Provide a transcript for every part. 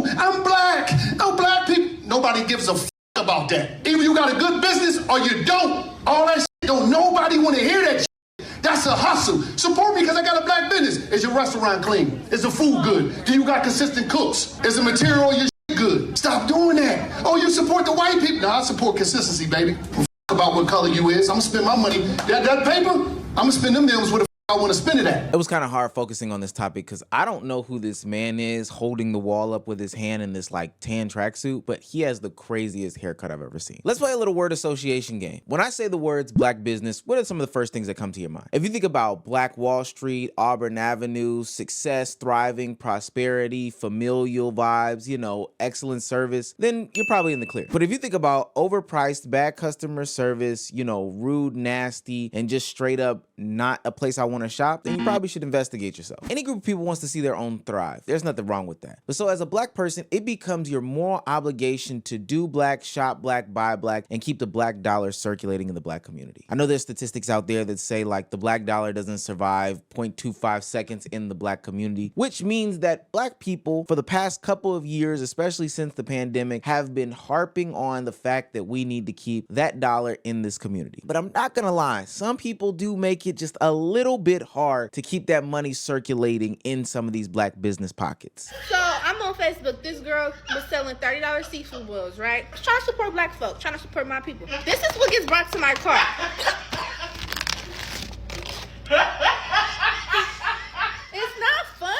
oh, I'm black. Oh, black people. Nobody gives a about that. Either you got a good business or you don't. All that don't nobody want to hear that. That's a hustle. Support me because I got a black business. Is your restaurant clean? Is the food good? Do you got consistent cooks? Is the material your good? Stop doing that. Oh, you support the white people? No, I support consistency, baby. About what color you is. I'm gonna spend my money. That paper, I'm gonna spend them millions with I want to spend it at. It was kind of hard focusing on this topic because I don't know who this man is holding the wall up with his hand in this like tan tracksuit, but he has the craziest haircut I've ever seen. Let's play a little word association game. When I say the words black business, what are some of the first things that come to your mind? If you think about Black Wall Street, Auburn Avenue, success, thriving, prosperity, familial vibes, you know, excellent service, then you're probably in the clear. But if you think about overpriced, bad customer service, you know, rude, nasty, and just straight up not a place I want to shop, then you probably should investigate yourself. Any group of people wants to see their own thrive. There's nothing wrong with that. But so as a black person, it becomes your moral obligation to do black, shop black, buy black, and keep the black dollar circulating in the black community. I know there's statistics out there that say like the black dollar doesn't survive 0.25 seconds in the black community, which means that black people for the past couple of years, especially since the pandemic, have been harping on the fact that we need to keep that dollar in this community. But I'm not gonna lie, some people do make it just a little bit hard to keep that money circulating in some of these black business pockets. So I'm on Facebook. This girl was selling $30 seafood boils, right? Trying to support black folks, trying to support my people. This is what gets brought to my car. It's not funny.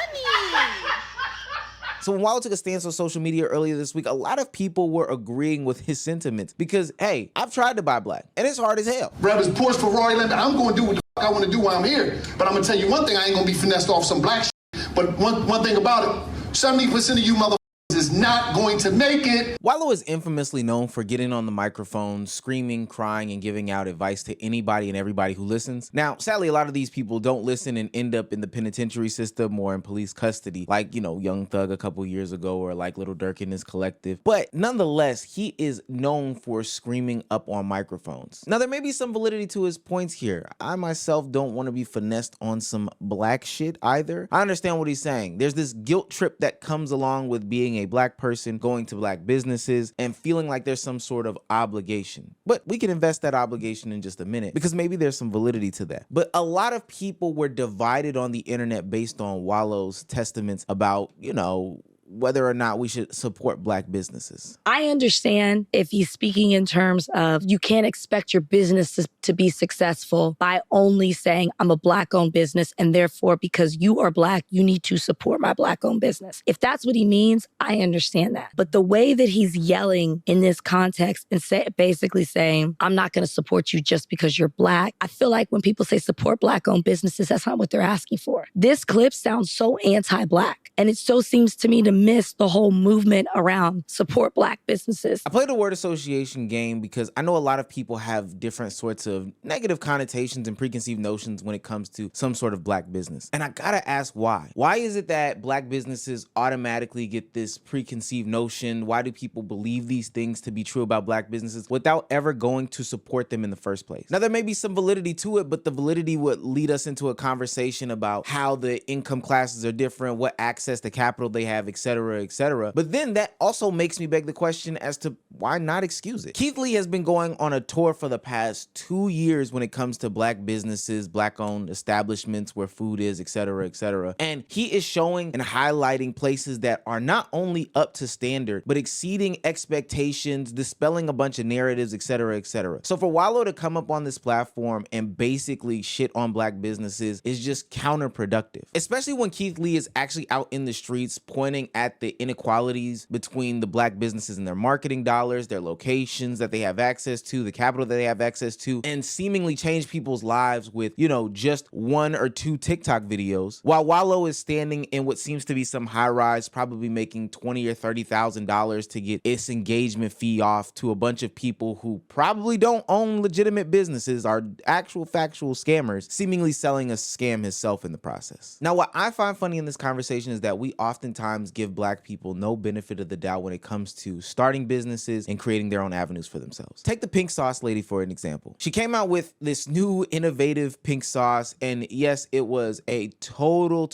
So when Wallow took a stance on social media earlier this week, a lot of people were agreeing with his sentiments because, hey, I've tried to buy black and it's hard as hell. Brothers, Porsche, Ferrari, Lambo, I'm going to do what the fuck I want to do while I'm here. But I'm going to tell you one thing, I ain't going to be finessed off some black shit. But one thing about it, 70% of you motherfuckers is not going to make it. Wallow is infamously known for getting on the microphone, screaming, crying, and giving out advice to anybody and everybody who listens. Now, sadly, a lot of these people don't listen and end up in the penitentiary system or in police custody, like, you know, Young Thug a couple years ago or like Little Durk and his collective. But nonetheless, he is known for screaming up on microphones. Now, there may be some validity to his points here. I myself don't want to be finessed on some black shit either. I understand what he's saying. There's this guilt trip that comes along with being a black person going to black businesses and feeling like there's some sort of obligation. But we can invest that obligation in just a minute because maybe there's some validity to that. But a lot of people were divided on the internet based on Wallow's testaments about, you know, whether or not we should support black businesses. I understand if he's speaking in terms of you can't expect your business to be successful by only saying I'm a black-owned business and therefore because you are black, you need to support my black-owned business. If that's what he means, I understand that. But the way that he's yelling in this context and basically saying I'm not going to support you just because you're black, I feel like when people say support black-owned businesses, that's not what they're asking for. This clip sounds so anti-black and it so seems to me to miss the whole movement around support black businesses. I played a word association game because I know a lot of people have different sorts of negative connotations and preconceived notions when it comes to some sort of black business. And I gotta ask why. Why is it that black businesses automatically get this preconceived notion? Why do people believe these things to be true about black businesses without ever going to support them in the first place? Now, there may be some validity to it, but the validity would lead us into a conversation about how the income classes are different, what access to capital they have, etc., etc. But then that also makes me beg the question as to why not excuse it. Keith Lee has been going on a tour for the past 2 years when it comes to black businesses, black-owned establishments where food is, etc., etc. And he is showing and highlighting places that are not only up to standard, but exceeding expectations, dispelling a bunch of narratives, etc., etc. So for Wallow to come up on this platform and basically shit on black businesses is just counterproductive, especially when Keith Lee is actually out in the streets pointing at the inequalities between the black businesses and their marketing dollars, their locations that they have access to, the capital that they have access to, and seemingly change people's lives with, you know, just 1 or 2 TikTok videos, while Wallow is standing in what seems to be some high rise, probably making $20,000 or $30,000 to get its engagement fee off to a bunch of people who probably don't own legitimate businesses, are actual factual scammers, seemingly selling a scam himself in the process. Now, what I find funny in this conversation is that we oftentimes give give black people no benefit of the doubt when it comes to starting businesses and creating their own avenues for themselves. Take the pink sauce lady for an example. She came out with this new innovative pink sauce, and yes, it was a total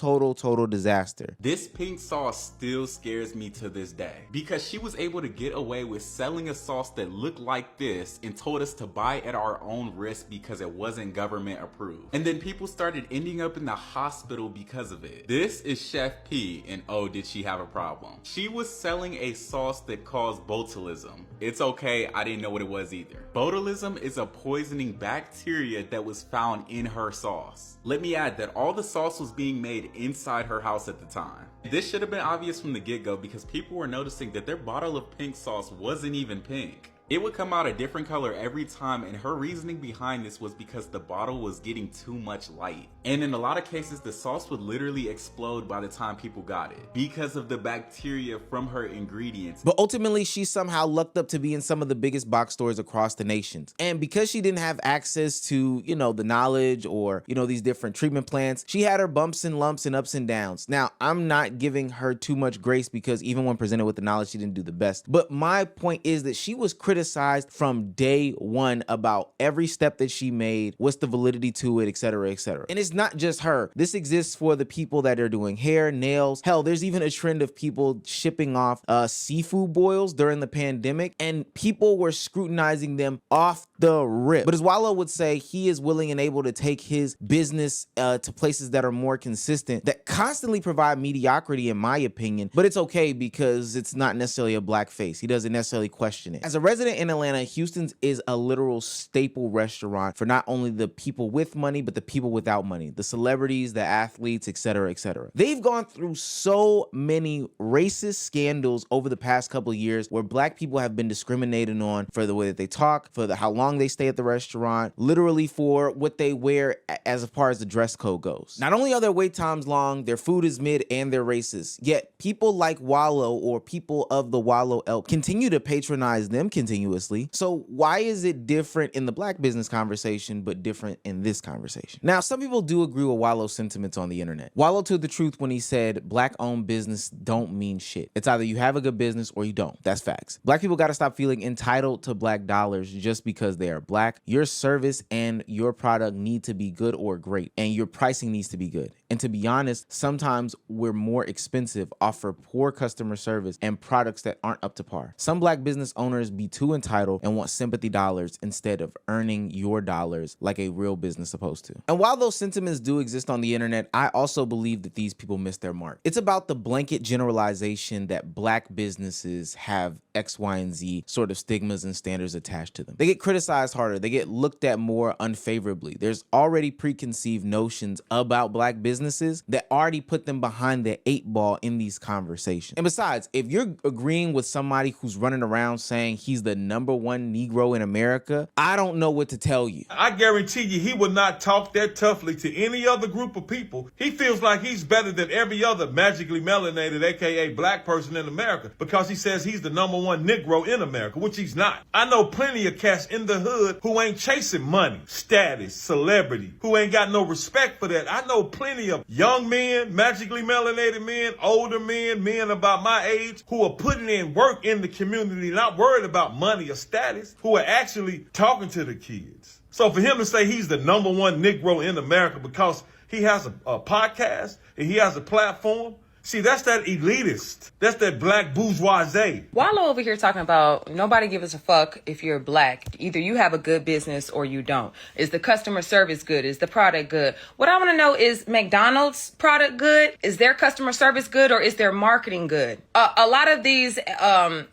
disaster. This pink sauce still scares me to this day because she was able to get away with selling a sauce that looked like this and told us to buy at our own risk because it wasn't government approved. And then people started ending up in the hospital because of it. This is Chef P, and oh, did she have a problem. She was selling a sauce that caused botulism. It's okay, I didn't know what it was either. Botulism is a poisoning bacteria that was found in her sauce. Let me add that all the sauce was being made inside her house at the time. This should have been obvious from the get-go because people were noticing that their bottle of pink sauce wasn't even pink. It would come out a different color every time, and her reasoning behind this was because the bottle was getting too much light. And in a lot of cases, the sauce would literally explode by the time people got it because of the bacteria from her ingredients. But ultimately, she somehow lucked up to be in some of the biggest box stores across the nations. And because she didn't have access to, the knowledge or, these different treatment plans, she had her bumps and lumps and ups and downs. Now, I'm not giving her too much grace because even when presented with the knowledge, she didn't do the best. But my point is that she was criticized from day one about every step that she made, what's the validity to it, et cetera, et cetera. And it's not just her. This exists for the people that are doing hair, nails. Hell, there's even a trend of people shipping off seafood boils during the pandemic, and people were scrutinizing them off the rip. But as Wallow would say, he is willing and able to take his business to places that are more consistent, that constantly provide mediocrity, in my opinion. But it's okay because it's not necessarily a black face. He doesn't necessarily question it. As a resident in Atlanta, Houston's is a literal staple restaurant for not only the people with money, but the people without money, the celebrities, the athletes, et cetera, et cetera. They've gone through so many racist scandals over the past couple of years where black people have been discriminated on for the way that they talk, for how long they stay at the restaurant, literally for what they wear as far as the dress code goes. Not only are their wait times long, their food is mid, and they're racist, yet people like Wallow or people of the Wallow ilk continue to patronize them continuously. So why is it different in the black business conversation but different in this conversation? Now, some people do agree with Wallow's sentiments on the internet. Wallow told the truth when he said black-owned business don't mean shit. It's either you have a good business or you don't. That's facts. Black people got to stop feeling entitled to black dollars just because they are black. Your service and your product need to be good or great, and your pricing needs to be good. And to be honest, sometimes we're more expensive, offer poor customer service, and products that aren't up to par. Some black business owners be too entitled and want sympathy dollars instead of earning your dollars like a real business supposed to. And while those sentiments do exist on the internet, I also believe that these people miss their mark. It's about the blanket generalization that black businesses have X, Y, and Z sort of stigmas and standards attached to them. They get criticized harder. They get looked at more unfavorably. There's already preconceived notions about black businesses that already put them behind the 8 ball in these conversations. And besides, if you're agreeing with somebody who's running around saying he's the #1 Negro in America, I don't know what to tell you. I guarantee you he would not talk that toughly to any other group of people. He feels like he's better than every other magically melanated, aka black person in America, because he says he's the #1 Negro in America, which he's not. I know plenty of cats in the hood who ain't chasing money, status, celebrity, who ain't got no respect for that. I know plenty of young men, magically melanated men, older men, men about my age, who are putting in work in the community, not worried about money or status, who are actually talking to the kids. So for him to say he's the #1 Negro in America because he has a podcast and he has a platform, see, that's that elitist. That's that black bourgeoisie. Wallow over here talking about nobody gives a fuck if you're black. Either you have a good business or you don't. Is the customer service good? Is the product good? What I want to know is McDonald's product good? Is their customer service good, or is their marketing good? A lot of these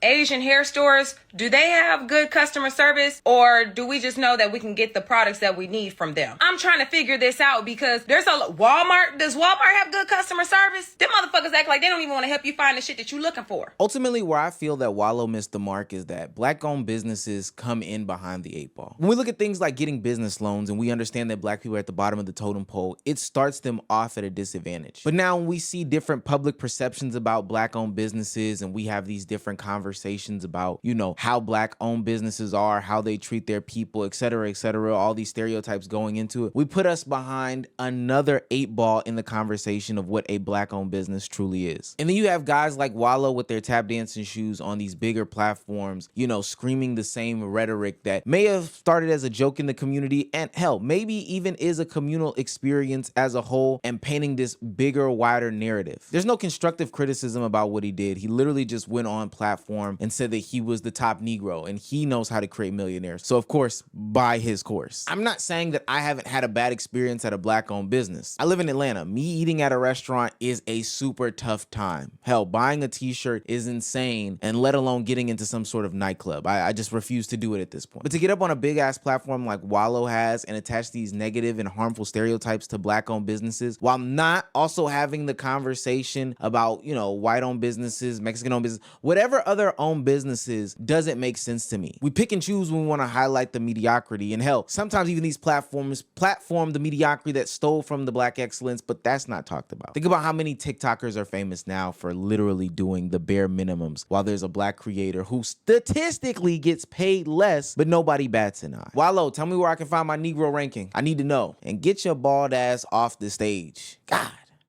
Asian hair stores, do they have good customer service, or do we just know that we can get the products that we need from them? I'm trying to figure this out because there's Walmart. Does Walmart have good customer service? Them motherfuckers act like they don't even want to help you find the shit that you're looking for. Ultimately, where I feel that Wallow missed the mark is that black-owned businesses come in behind the 8 ball. When we look at things like getting business loans and we understand that black people are at the bottom of the totem pole, it starts them off at a disadvantage. But now when we see different public perceptions about black-owned businesses and we have these different conversations about, how black-owned businesses are, how they treat their people, et cetera, all these stereotypes going into it, we put us behind another 8 ball in the conversation of what a black-owned business truly is. And then you have guys like Wallow with their tap dancing shoes on these bigger platforms, you know, screaming the same rhetoric that may have started as a joke in the community and hell, maybe even is a communal experience as a whole, and painting this bigger, wider narrative. There's no constructive criticism about what he did. He literally just went on platform and said that he was the top Negro and he knows how to create millionaires. So of course, buy his course. I'm not saying that I haven't had a bad experience at a black-owned business. I live in Atlanta. Me eating at a restaurant is a super tough time. Hell, buying a t-shirt is insane, and let alone getting into some sort of nightclub. I just refuse to do it at this point. But to get up on a big ass platform like Wallow has and attach these negative and harmful stereotypes to black-owned businesses while not also having the conversation about, you know, white-owned businesses, Mexican-owned business, whatever other owned businesses, doesn't make sense to me. We pick and choose when we want to highlight the mediocrity, and hell, sometimes even these platforms platform the mediocrity that stole from the black excellence, but that's not talked about. Think about how many TikTokers are famous now for literally doing the bare minimums while there's a black creator who statistically gets paid less, but nobody bats an eye. Wallow, tell me where I can find my Negro ranking. I need to know. And get your bald ass off the stage. God.